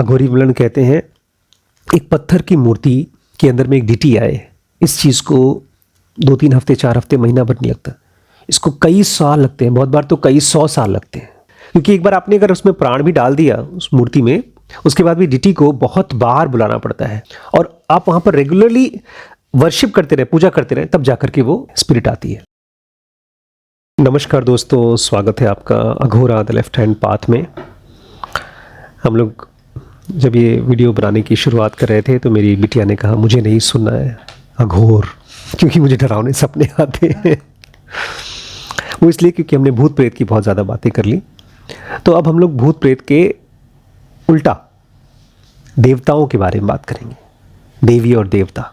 अघोरी विमलन कहते हैं एक पत्थर की मूर्ति के अंदर में एक डीटी आए, इस चीज़ को 2-3 हफ्ते 4 हफ्ते महीना भर नहीं लगता, इसको कई साल लगते हैं, बहुत बार तो कई 100 साल लगते हैं। क्योंकि एक बार आपने अगर उसमें प्राण भी डाल दिया उस मूर्ति में, उसके बाद भी डीटी को बहुत बार बुलाना पड़ता है और आप वहाँ पर रेगुलरली वर्शिप करते रहे, पूजा करते रहे, तब जाकर के वो स्पिरिट आती है। नमस्कार दोस्तों, स्वागत है आपका Aghora the left hand path में। हम लोग जब ये वीडियो बनाने की शुरुआत कर रहे थे तो मेरी बिटिया ने कहा मुझे नहीं सुनना है अघोर, क्योंकि मुझे डरावने सपने आते हैं। वो इसलिए क्योंकि हमने भूत प्रेत की बहुत ज़्यादा बातें कर ली। तो अब हम लोग भूत प्रेत के उल्टा देवताओं के बारे में बात करेंगे, देवी और देवता।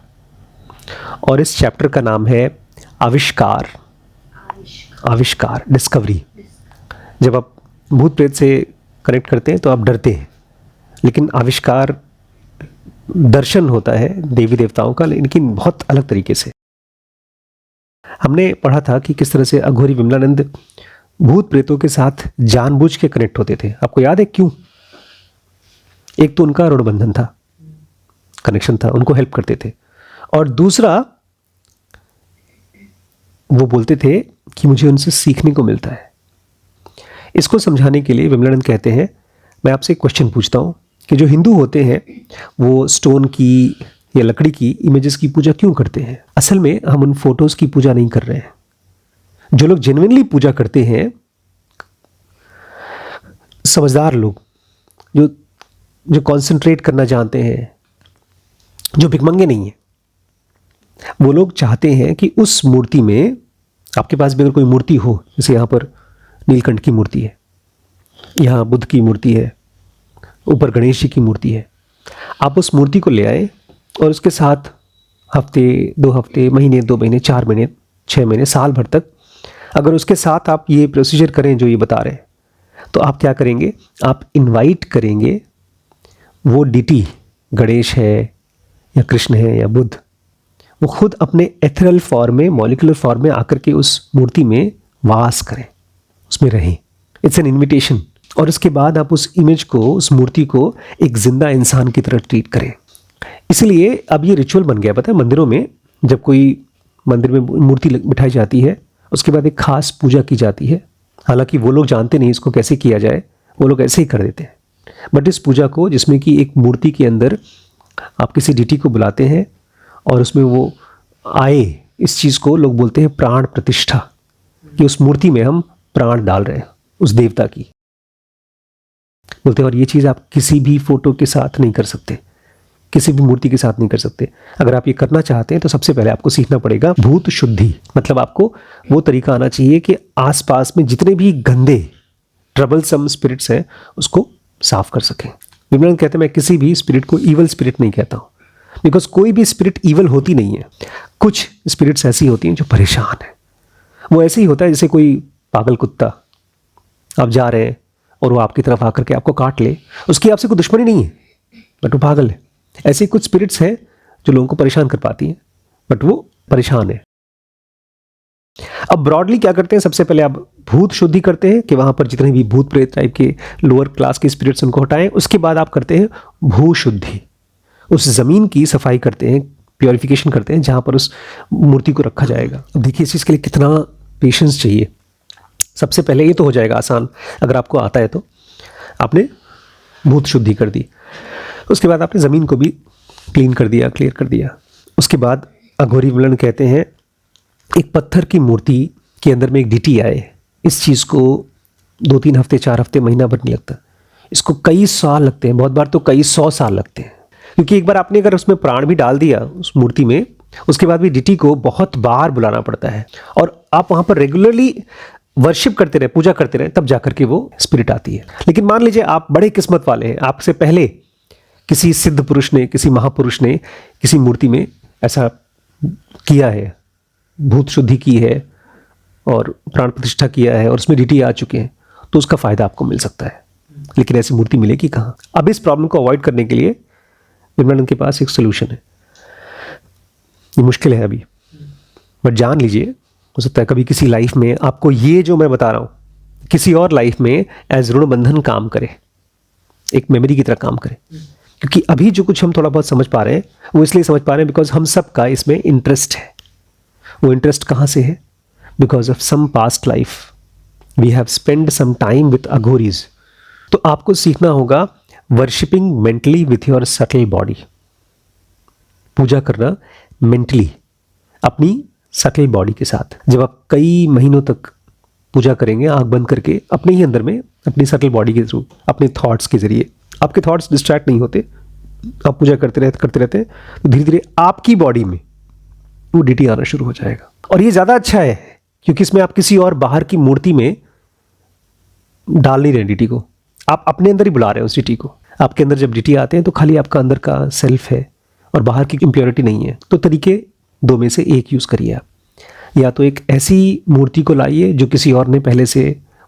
और इस चैप्टर का नाम है आविष्कार, डिस्कवरी। जब आप भूत प्रेत से कनेक्ट करते हैं तो आप डरते हैं, लेकिन आविष्कार दर्शन होता है देवी देवताओं का, लेकिन बहुत अलग तरीके से। हमने पढ़ा था कि किस तरह से अघोरी विमलानंद भूत प्रेतों के साथ जानबूझ के कनेक्ट होते थे। आपको याद है क्यों? एक तो उनका ऋणबंधन था, कनेक्शन था, उनको हेल्प करते थे, और दूसरा वो बोलते थे कि मुझे उनसे सीखने को मिलता है। इसको समझाने के लिए विमलानंद कहते हैं, मैं आपसे एक क्वेश्चन पूछता हूँ कि जो हिंदू होते हैं वो स्टोन की या लकड़ी की इमेजेस की पूजा क्यों करते हैं? असल में हम उन फोटोज की पूजा नहीं कर रहे हैं। जो लोग जेन्युइनली पूजा करते हैं, समझदार लोग, जो कॉन्सेंट्रेट करना जानते हैं, जो भिखमंगे नहीं है, वो लोग चाहते हैं कि उस मूर्ति में, आपके पास भी अगर कोई मूर्ति हो, जैसे यहाँ पर नीलकंठ की मूर्ति है, यहाँ बुद्ध की मूर्ति है, ऊपर गणेश जी की मूर्ति है, आप उस मूर्ति को ले आए और उसके साथ हफ्ते, 2 हफ्ते, महीने, 2 महीने, 4 महीने, 6 महीने, साल भर तक अगर उसके साथ आप ये प्रोसीजर करें जो ये बता रहे हैं, तो आप क्या करेंगे? आप इनवाइट करेंगे वो डीटी, गणेश है या कृष्ण है या बुद्ध, वो खुद अपने एथरल फॉर्म में, मॉलिकुलर फॉर्म में आकर के उस मूर्ति में वास करें, उसमें रहें। It's an invitation. और उसके बाद आप उस इमेज को, उस मूर्ति को एक जिंदा इंसान की तरह ट्रीट करें। इसलिए अब ये रिचुअल बन गया, पता है, मंदिरों में जब कोई मंदिर में मूर्ति बिठाई जाती है, उसके बाद एक खास पूजा की जाती है। हालांकि वो लोग जानते नहीं इसको कैसे किया जाए, वो लोग ऐसे ही कर देते हैं। बट इस पूजा को, जिसमें कि एक मूर्ति के अंदर आप किसी डीटी को बुलाते हैं और उसमें वो आए, इस चीज़ को लोग बोलते हैं प्राण प्रतिष्ठा, कि उस मूर्ति में हम प्राण डाल रहे हैं उस देवता की, बोलते हैं। और ये चीज़ आप किसी भी फोटो के साथ नहीं कर सकते, किसी भी मूर्ति के साथ नहीं कर सकते। अगर आप ये करना चाहते हैं तो सबसे पहले आपको सीखना पड़ेगा भूत शुद्धि। मतलब आपको वो तरीका आना चाहिए कि आसपास में जितने भी गंदे ट्रबलसम स्पिरिट्स हैं उसको साफ कर सकें। विमलानंद कहते हैं मैं किसी भी स्पिरिट को ईवल स्पिरिट नहीं कहता हूँ, बिकॉज कोई भी स्पिरिट ईवल होती नहीं है। कुछ स्पिरिट्स ऐसी होती हैं जो परेशान है। वो ऐसे ही होता है जैसे कोई पागल कुत्ता, आप जा रहे हैं और वो आपकी तरफ आकर के आपको काट ले, उसकी आपसे कोई दुश्मनी नहीं है, बट वो पागल है। ऐसे कुछ स्पिरिट्स हैं जो लोगों को परेशान कर पाती हैं, बट वो परेशान है। अब ब्रॉडली क्या करते हैं? सबसे पहले आप भूत शुद्धि करते हैं कि वहां पर जितने भी भूत प्रेत टाइप के लोअर क्लास के स्पिरिट्स उनको हटाएं। उसके बाद आप करते हैं भू शुद्धि, उस जमीन की सफाई करते हैं, प्योरिफिकेशन करते हैं जहां पर उस मूर्ति को रखा जाएगा। अब देखिए इस चीज़ के लिए कितना पेशेंस चाहिए। सबसे पहले ये तो हो जाएगा आसान, अगर आपको आता है तो। आपने भूत शुद्धि कर दी, उसके बाद आपने ज़मीन को भी क्लीन कर दिया, क्लियर कर दिया। उसके बाद अघोरी विमलन कहते हैं एक पत्थर की मूर्ति के अंदर में एक डीटी आए, इस चीज़ को 2-3 हफ्ते 4 हफ्ते महीना भर नहीं लगता, इसको कई साल लगते हैं, बहुत बार तो कई 100 साल लगते हैं। क्योंकि एक बार आपने अगर उसमें प्राण भी डाल दिया उस मूर्ति में, उसके बाद भी डीटी को बहुत बार बुलाना पड़ता है और आप वहाँ पर रेगुलरली वर्शिप करते रहे, पूजा करते रहे, तब जाकर के वो स्पिरिट आती है। लेकिन मान लीजिए आप बड़े किस्मत वाले हैं, आपसे पहले किसी सिद्ध पुरुष ने, किसी महापुरुष ने किसी मूर्ति में ऐसा किया है, भूत शुद्धि की है और प्राण प्रतिष्ठा किया है और उसमें डीटी आ चुके हैं, तो उसका फ़ायदा आपको मिल सकता है। लेकिन ऐसी मूर्ति मिलेगी कहाँ? अब इस प्रॉब्लम को अवॉइड करने के लिए विमलानंद के पास एक सोल्यूशन है। ये मुश्किल है अभी, बट जान लीजिए, हो सकता है कभी किसी लाइफ में आपको ये जो मैं बता रहा हूँ किसी और लाइफ में एज ऋण बंधन काम करे। एक मेमोरी की तरह काम करे। क्योंकि अभी जो कुछ हम थोड़ा बहुत समझ पा रहे हैं वो इसलिए समझ पा रहे हैं बिकॉज हम सब का इसमें इंटरेस्ट है। वो इंटरेस्ट कहाँ से है? Because of some past life we have spend some time with Aghoris. तो आपको सीखना होगा worshipping mentally with your subtle body, पूजा करना मेंटली अपनी सटल बॉडी के साथ। जब आप कई महीनों तक पूजा करेंगे आंख बंद करके अपने ही अंदर में, अपनी सटल बॉडी के थ्रू, अपने थॉट्स के जरिए, आपके थॉट्स डिस्ट्रैक्ट नहीं होते, आप पूजा करते रहते हैं, तो धीरे धीरे आपकी बॉडी में वो डीटी आना शुरू हो जाएगा। और ये ज़्यादा अच्छा है क्योंकि इसमें आप किसी और बाहर की मूर्ति में डाल नहीं रहे डीटी को, आप अपने अंदर ही बुला रहे हो उस डीटी को। आपके अंदर जब डीटी आते हैं तो खाली आपका अंदर का सेल्फ है और बाहर की इम्प्योरिटी नहीं है। तो तरीके दो में से एक यूज़ करिए आप। या तो एक ऐसी मूर्ति को लाइए जो किसी और ने पहले से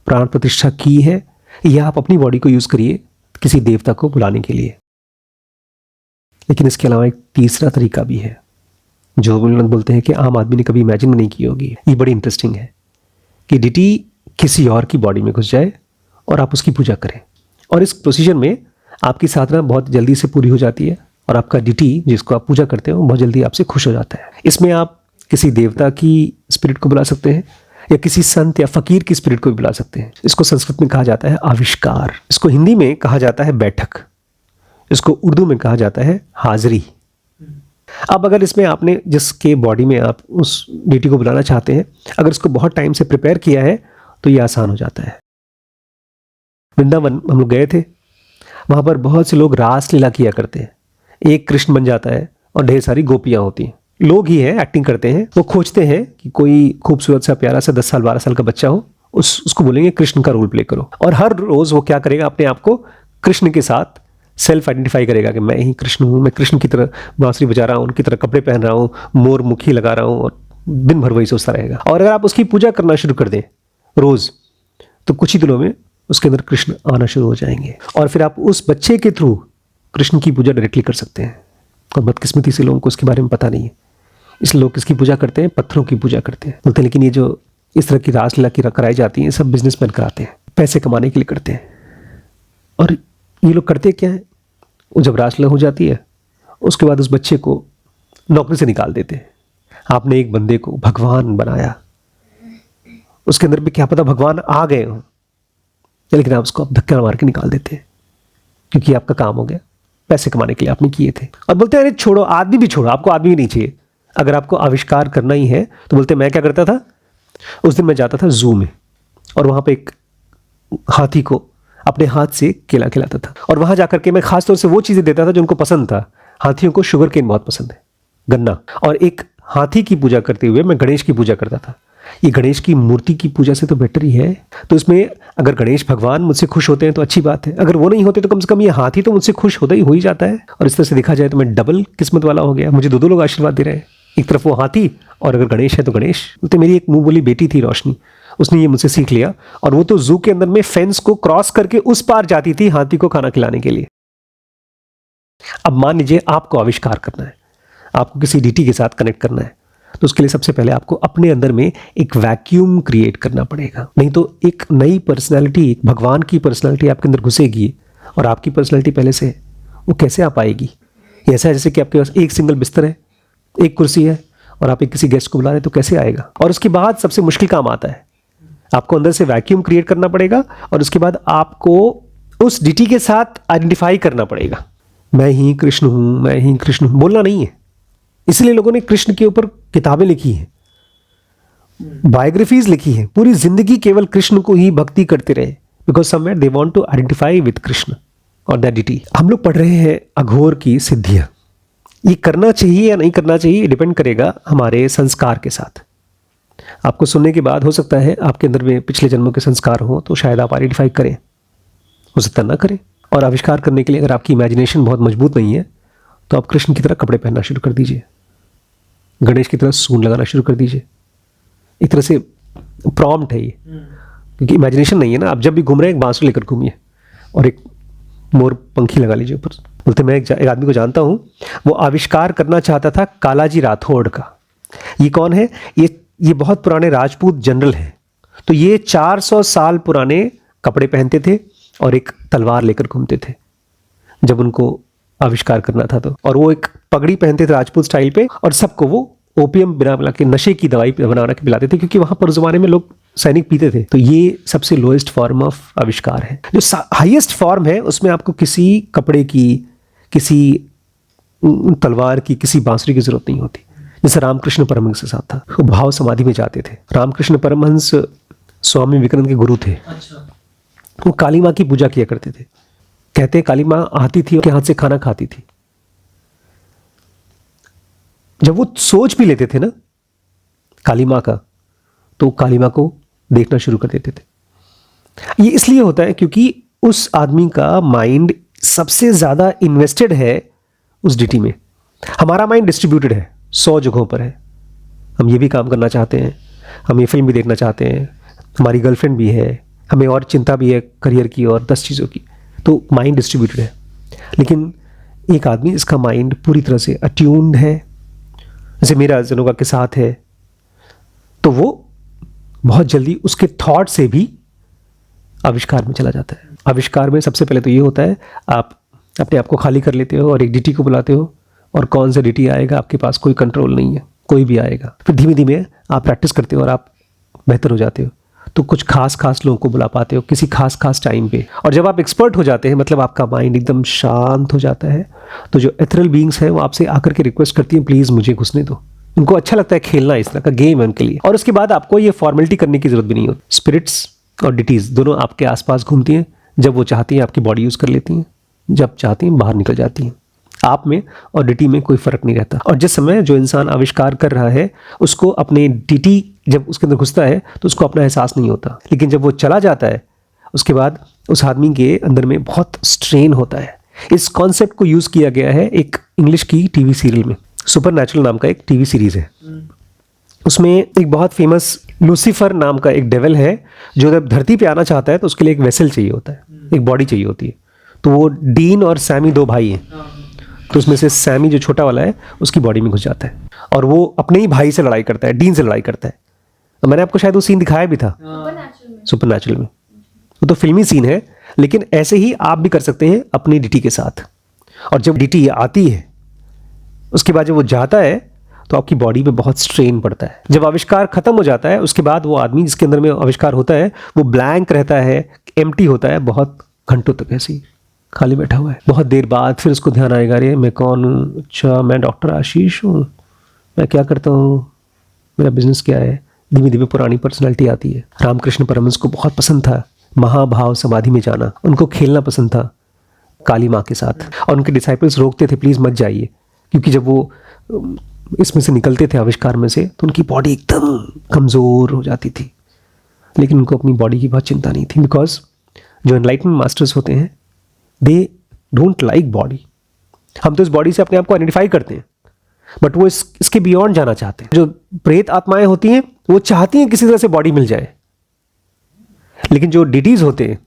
प्राण प्रतिष्ठा की है, या आप अपनी बॉडी को यूज़ करिए किसी देवता को बुलाने के लिए। लेकिन इसके अलावा एक तीसरा तरीका भी है जो लोग बोलते हैं कि आम आदमी ने कभी इमेजिन नहीं की होगी। ये बड़ी इंटरेस्टिंग है कि डीटी किसी और की बॉडी में घुस जाए और आप उसकी पूजा करें। और इस प्रोसीजर में आपकी साधना बहुत जल्दी से पूरी हो जाती है और आपका डीटी जिसको आप पूजा करते हो बहुत जल्दी आपसे खुश हो जाता है। इसमें आप किसी देवता की स्पिरिट को बुला सकते हैं या किसी संत या फकीर की स्पिरिट को भी बुला सकते हैं। इसको संस्कृत में कहा जाता है आविष्कार, इसको हिंदी में कहा जाता है बैठक, इसको उर्दू में कहा जाता है हाजिरी। अब अगर इसमें आपने जिसके बॉडी में आप उस डीटी को बुलाना चाहते हैं, अगर इसको बहुत टाइम से प्रिपेयर किया है तो ये आसान हो जाता है। वृंदावन हम लोग गए थे, वहाँ पर बहुत से लोग रास लीला किया करते हैं। एक कृष्ण बन जाता है और ढेर सारी गोपियाँ होती हैं। लोग ही हैं, एक्टिंग करते हैं। वो खोजते हैं कि कोई खूबसूरत सा प्यारा सा 10 साल 12 साल का बच्चा हो, उसको बोलेंगे कृष्ण का रोल प्ले करो। और हर रोज़ वो क्या करेगा, अपने आप को कृष्ण के साथ सेल्फ आइडेंटिफाई करेगा कि मैं ही कृष्ण हूँ, मैं कृष्ण की तरह बांसुरी बजा रहा हूँ, उनकी तरह कपड़े पहन रहा हूँ, मोर मुखी लगा रहा हूँ, और दिन भर वही सोचता रहेगा। और अगर आप उसकी पूजा करना शुरू कर दें रोज़, तो कुछ ही दिनों में उसके अंदर कृष्ण आना शुरू हो जाएंगे। और फिर आप उस बच्चे के थ्रू कृष्ण की पूजा डायरेक्टली कर सकते हैं। और बदकिस्मती से लोगों को इसके बारे में पता नहीं है, इसलिए लोग किसकी पूजा करते हैं, पत्थरों की पूजा करते हैं। बोलते हैं लेकिन ये जो इस तरह की रासलीला की कराई जाती है सब बिजनेसमैन कराते हैं, पैसे कमाने के लिए करते हैं। और ये लोग करते क्या है, वो जब रासलीला हो जाती है उसके बाद उस बच्चे को नौकरी से निकाल देते हैं। आपने एक बंदे को भगवान बनाया, उसके अंदर भी क्या पता भगवान आ गए हो, लेकिन आप उसको धक्का मार के निकाल देते हैं क्योंकि आपका काम हो गया, पैसे कमाने के लिए आपने किए थे। और बोलते हैं अरे छोड़ो, आदमी भी छोड़ो, आपको आदमी भी नहीं चाहिए। अगर आपको आविष्कार करना ही है तो बोलते हैं मैं क्या करता था, उस दिन मैं जाता था जू में और वहाँ पे एक हाथी को अपने हाथ से केला खिलाता था। और वहाँ जाकर के मैं खास तौर से वो चीज़ें देता था जो उनको पसंद था। हाथियों को शुगर केन बहुत पसंद है, गन्ना। और एक हाथी की पूजा करते हुए मैं गणेश की पूजा करता था। ये गणेश की मूर्ति की पूजा से तो बेटर ही है। तो इसमें अगर गणेश भगवान मुझसे खुश होते हैं तो अच्छी बात है, अगर वो नहीं होते तो कम से कम ये हाथी तो मुझसे खुश होता ही हो ही जाता है। और इस तरह से देखा जाए तो मैं डबल किस्मत वाला हो गया, मुझे दो लोग आशीर्वाद दे रहे हैं, एक तरफ वो हाथी और अगर गणेश है तो गणेश। तो मेरी एक मुंह बोली बेटी थी रोशनी, उसने ये मुझसे सीख लिया और वो तो जू के अंदर में फेंस को क्रॉस करके उस पार जाती थी हाथी को खाना खिलाने के लिए। अब मान लीजिए आपको आविष्कार करना है, आपको किसी डीटी के साथ कनेक्ट करना है, तो उसके लिए सबसे पहले आपको अपने अंदर में एक वैक्यूम क्रिएट करना पड़ेगा। नहीं तो एक नई पर्सनैलिटी, एक भगवान की पर्सनैलिटी आपके अंदर घुसेगी और आपकी पर्सनैलिटी पहले से वो कैसे आ पाएगी। ऐसा है जैसे कि आपके पास एक सिंगल बिस्तर है, एक कुर्सी है और आप एक किसी गेस्ट को बुला रहे हैं, तो कैसे आएगा। और उसके बाद सबसे मुश्किल काम आता है, आपको अंदर से वैक्यूम क्रिएट करना पड़ेगा और उसके बाद आपको उस डीटी के साथ आइडेंटिफाई करना पड़ेगा, मैं ही कृष्ण हूँ, मैं ही कृष्ण हूँ। बोलना नहीं है। इसलिए लोगों ने कृष्ण के ऊपर किताबें लिखी हैं, बायोग्राफीज लिखी हैं, पूरी जिंदगी केवल कृष्ण को ही भक्ति करते रहे, because somewhere they want to identify with Krishna और दैट डीटी। हम लोग पढ़ रहे हैं अघोर की सिद्धियां, ये करना चाहिए या नहीं करना चाहिए डिपेंड करेगा हमारे संस्कार के साथ। आपको सुनने के बाद हो सकता है आपके अंदर में पिछले जन्मों के संस्कार हो, तो शायद आप आइडेंटिफाई करें, हो सकता ना करें। और आविष्कार करने के लिए अगर आपकी इमेजिनेशन बहुत मजबूत नहीं है तो आप कृष्ण की तरह कपड़े पहनना शुरू कर दीजिए, गणेश की तरह सूंड लगाना शुरू कर दीजिए। एक तरह से प्रॉम्प्ट है ये, क्योंकि इमेजिनेशन नहीं है ना। आप जब भी घूम रहे हैं एक बांसुरी लेकर घूमिए और एक मोर पंखी लगा लीजिए ऊपर। बोलते मैं एक आदमी को जानता हूँ, वो आविष्कार करना चाहता था कालाजी राठौड़ का। ये कौन है? ये बहुत पुराने राजपूत जनरल हैं। तो ये 400 साल पुराने कपड़े पहनते थे और एक तलवार लेकर घूमते थे। जब उनको आविष्कार करना था तो। और वो एक पगड़ी पहनते थे राजपूत स्टाइल पे, और सबको वो ओपियम बना के नशे की दवाई बना के पिलाते थे, क्योंकि वहां पर उस जमाने में लोग सैनिक पीते थे। तो ये सबसे लोएस्ट फॉर्म ऑफ आविष्कार है। जो हाईएस्ट फॉर्म है उसमें आपको किसी कपड़े की, किसी तलवार की, किसी बांसुरी की जरूरत नहीं होती। जैसे रामकृष्ण परमहंस के साथ था, वो भाव समाधि में जाते थे। रामकृष्ण परमहंस स्वामी विवेकानंद के गुरु थे। वो काली माँ की पूजा किया करते थे। कहते हैं काली माँ आती थी, उनके हाथ से खाना खाती थी। जब वो सोच भी लेते थे ना काली माँ का, तो काली माँ को देखना शुरू कर देते थे। ये इसलिए होता है क्योंकि उस आदमी का माइंड सबसे ज्यादा इन्वेस्टेड है उस डिटी में। हमारा माइंड डिस्ट्रीब्यूटेड है, 100 जगहों पर है। हम ये भी काम करना चाहते हैं, हम ये फिल्म भी देखना चाहते हैं, हमारी गर्लफ्रेंड भी है, हमें और चिंता भी है करियर की और 10 चीज़ों की। तो माइंड डिस्ट्रीब्यूटेड है। लेकिन एक आदमी जिसका माइंड पूरी तरह से अट्यून्ड है, जैसे मेरा जनोगा के साथ है, तो वो बहुत जल्दी उसके थॉट से भी आविष्कार में चला जाता है। आविष्कार में सबसे पहले तो ये होता है, आप अपने आप को खाली कर लेते हो और एक डीटी को बुलाते हो, और कौन सा डीटी आएगा आपके पास कोई कंट्रोल नहीं है, कोई भी आएगा। फिर धीमे धीमे आप प्रैक्टिस करते हो और आप बेहतर हो जाते हो, तो कुछ खास लोगों को बुला पाते हो किसी खास टाइम पे। और जब आप एक्सपर्ट हो जाते हैं, मतलब आपका माइंड एकदम शांत हो जाता है, तो जो एथरल बीइंग्स हैं वो आपसे आकर के रिक्वेस्ट करती हैं, प्लीज़ मुझे घुसने दो। उनको अच्छा लगता है खेलना, इस तरह का गेम है उनके लिए। और उसके बाद आपको ये फॉर्मेलिटी करने की जरूरत भी नहीं होती। स्पिरिट्स और डिटीज़ दोनों आपके आसपास घूमती हैं। जब वो चाहती हैं आपकी बॉडी यूज़ कर लेती हैं, जब चाहती हैं बाहर निकल जाती हैं। आप में और डिटी में कोई फर्क नहीं रहता। और जिस समय जो इंसान आविष्कार कर रहा है उसको अपने डिटी जब उसके अंदर घुसता है तो उसको अपना एहसास नहीं होता, लेकिन जब वो चला जाता है उसके बाद उस आदमी के अंदर में बहुत स्ट्रेन होता है। इस कॉन्सेप्ट को यूज़ किया गया है एक इंग्लिश की टीवी सीरियल में। सुपरनैचुरल नाम का एक टीवी सीरीज है। उसमें एक बहुत फेमस लूसीफर नाम का एक डेविल है, जो जब धरती पे आना चाहता है तो उसके लिए एक वेसल चाहिए होता है, एक बॉडी चाहिए होती है। तो वो डीन और सैमी 2 भाई हैं, तो उसमें से सैमी जो छोटा वाला है उसकी बॉडी में घुस जाता है और वो अपने ही भाई से लड़ाई करता है, डीन से लड़ाई करता है। तो मैंने आपको शायद वो सीन दिखाया भी था सुपरनैचुरल में। वो तो फिल्मी सीन है, लेकिन ऐसे ही आप भी कर सकते हैं अपनी डिटी के साथ। और जब डिटी आती है उसके बाद जब वो जाता है तो आपकी बॉडी पे बहुत स्ट्रेन पड़ता है। जब आविष्कार खत्म हो जाता है उसके बाद वो आदमी जिसके अंदर में आविष्कार होता है वो ब्लैंक रहता है, एम्प्टी होता है, बहुत घंटों तक ऐसे ही खाली बैठा हुआ है। बहुत देर बाद फिर उसको ध्यान आएगा, अरे मैं कौन हूँ, अच्छा मैं डॉक्टर आशीष हूँ, मैं क्या करता हूँ, मेरा बिजनेस क्या है। धीमे धीमे पुरानी पर्सनैलिटी आती है। रामकृष्ण परमहंस को बहुत पसंद था महाभाव समाधि में जाना, उनको खेलना पसंद था काली माँ के साथ, और उनके डिसाइपल्स रोकते थे प्लीज़ मत जाइए, क्योंकि जब वो इसमें से निकलते थे आविष्कार में से तो उनकी बॉडी एकदम कमज़ोर हो जाती थी। लेकिन उनको अपनी बॉडी की बहुत चिंता नहीं थी, बिकॉज जो एनलाइटमेंट मास्टर्स होते हैं दे डोंट लाइक बॉडी। हम तो इस बॉडी से अपने आप को आइडेंटिफाई करते हैं, बट वो इसके बियॉन्ड जाना चाहते हैं। जो प्रेत आत्माएं होती हैं वो चाहती हैं किसी तरह से बॉडी मिल जाए, लेकिन जो डिटीज होते हैं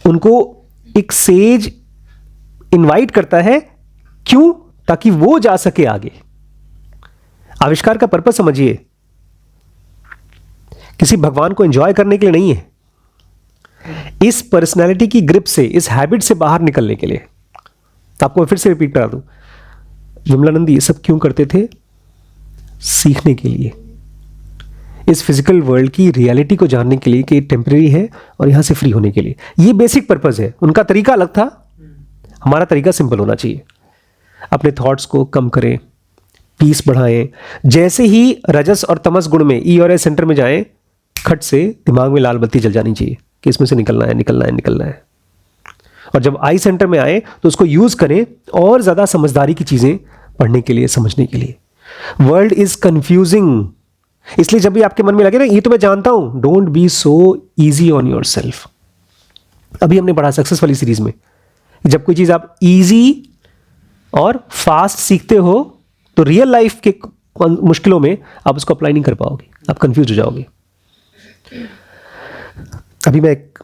उनको एक सेज इनवाइट करता है, क्यों? ताकि वो जा सके आगे। आविष्कार का पर्पस समझिए, किसी भगवान को एंजॉय करने के लिए नहीं है, इस पर्सनैलिटी की ग्रिप से, इस हैबिट से बाहर निकलने के लिए। आपको मैं फिर से रिपीट करा दूं, विमलानंद ये सब क्यों करते थे? सीखने के लिए, इस फिजिकल वर्ल्ड की रियलिटी को जानने के लिए कि टेम्परेरी है और यहां से फ्री होने के लिए। ये बेसिक पर्पस है। उनका तरीका अलग था, हमारा तरीका सिंपल होना चाहिए। अपने थॉट्स को कम करें, पीस बढ़ाएं। जैसे ही रजस और तमस गुण में ई और एस सेंटर में जाएं, खट से दिमाग में लाल बत्ती जल जानी चाहिए कि इसमें से निकलना है, निकलना है, निकलना है। और जब आई सेंटर में आए तो उसको यूज करें और ज्यादा समझदारी की चीजें पढ़ने के लिए, समझने के लिए। वर्ल्ड इज कंफ्यूजिंग, इसलिए जब भी आपके मन में लगे ना ये तो मैं जानता हूं, don't be so easy on your self. अभी हमने पढ़ा सक्सेस वाली सीरीज में, जब कोई चीज आप इजी और फास्ट सीखते हो तो रियल लाइफ के मुश्किलों में आप उसको अप्लाई नहीं कर पाओगे, आप कंफ्यूज हो जाओगे। अभी मैं एक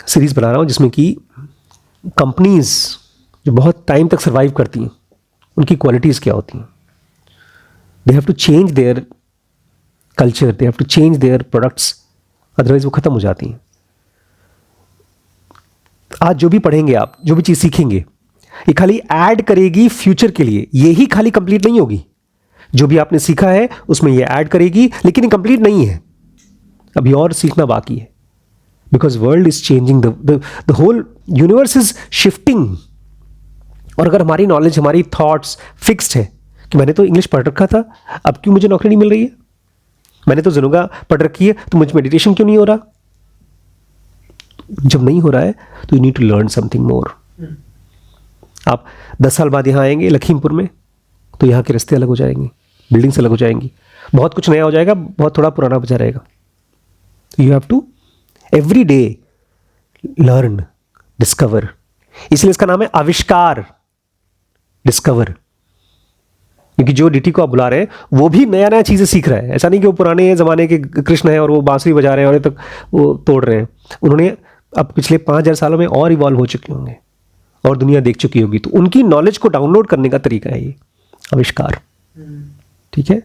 सीरीज बना रहा हूं जिसमें कि कंपनीज जो बहुत टाइम तक सर्वाइव करती हैं उनकी क्वालिटीज क्या होती हैं। They have to change their culture, they have to change their products, otherwise वो खत्म हो जाती हैं। आज जो भी पढ़ेंगे आप, जो भी चीज सीखेंगे, ये खाली ऐड करेगी फ्यूचर के लिए, ये ही खाली कंप्लीट नहीं होगी। जो भी आपने सीखा है उसमें ये ऐड करेगी, लेकिन ये कंप्लीट नहीं है, अभी और सीखना बाकी है। Because world is changing, the whole universe is shifting. और अगर हमारी नॉलेज, हमारी थॉट्स फिक्स्ड है कि मैंने तो इंग्लिश पढ़ रखा था, अब क्यों मुझे नौकरी नहीं मिल रही है, मैंने तो ज़ुनुगा पढ़ रखी है, तो मुझे मेडिटेशन क्यों नहीं हो रहा। जब नहीं हो रहा है तो you need to learn something more. आप 10 साल बाद यहाँ आएंगे लखीमपुर में, तो यहाँ के रास्ते अलग हो जाएंगे, बिल्डिंग्स अलग हो जाएंगी, बहुत कुछ नया हो जाएगा, बहुत थोड़ा पुराना बचा रहेगा। You have to every day learn, discover. इसलिए इसका नाम है आविष्कार, डिस्कवर। क्योंकि जो डीटी को आप बुला रहे हैं वो भी नया नया चीज़ें सीख रहा है। ऐसा नहीं कि वो पुराने ज़माने के कृष्ण हैं और वो बांसुरी बजा रहे हैं और तक वो तोड़ रहे हैं। उन्होंने अब पिछले 5000 सालों में और इवॉल्व हो चुके होंगे और दुनिया देख चुकी होगी, तो उनकी नॉलेज को डाउनलोड करने का तरीका है ये आविष्कार। ठीक है।